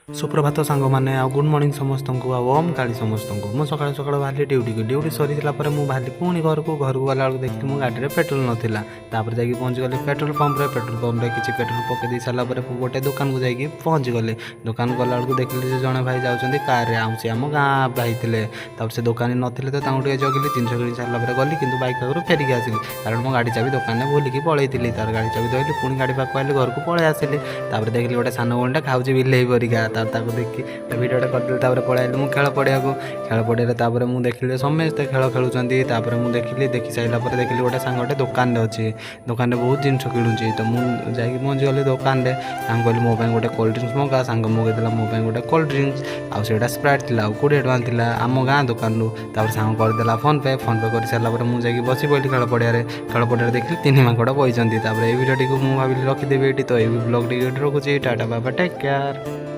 सुप्रभात सांग मैंने आ गुड मॉर्निंग समस्त को ओम काली समस्त को मुझे सकाल सकाल बाहरी ड्यूटी को ड्यूटी सरी मुझे बाहरी पुणी घर को गला देखी मो गाड़ी में पेट्रोल नाला जाकि पहुँच गली पेट्रोल पंप्रे किसी पेट्रोल पकई दे सारापर गोटे दुकान को जाकि पहुँच गले दुकान गला देखिली से जड़े भाई जाऊँच कार आम आम गाँ भाई थे से दुकानी नथिले तो जगिली जिन किणी सारापर गली कि बैक पाखर फेरिक आसली कारण मो गाड़ी चाबी दुकान में भूलिकी पलैली तार गाड़ी चाबी धरली पुणी गाड़ी पाक आइली घर को पलि आसिली देखिली गोटे सान गणटा खाऊँ बिल्ले परिका देखी भिडियोटा करदेली पलैली मुझे खेल पड़िया खेल पड़िया मुझे देखिली समस्ते खेल खेलुँच मुझे देखिली देखी सारापर देखिली गोटे सांगटे दुकान अच्छी दुकान बहुत जिनस किणुची तो मुझे पहुँची गली दुकान में सांग कहली मो गोटे कोल्ड ड्रिंक्स मगा सांग मगेदेला मो गोटे कोल्ड ड्रिंक्स आउटा स्प्राइट थी 20 टଙ୍କା थी आम गाँ दुकान सांग करदेला फोन पे कर सारापर मुझे बसी पड़ी खेल पड़िया देखिली 3 ମାଙ୍କଡ଼ बही ये भिडियोटी को मुझे भाविली रखिदेवी ये तो ये ब्लॉग टी रखुच्छी टाटा बाबा टेक केयर।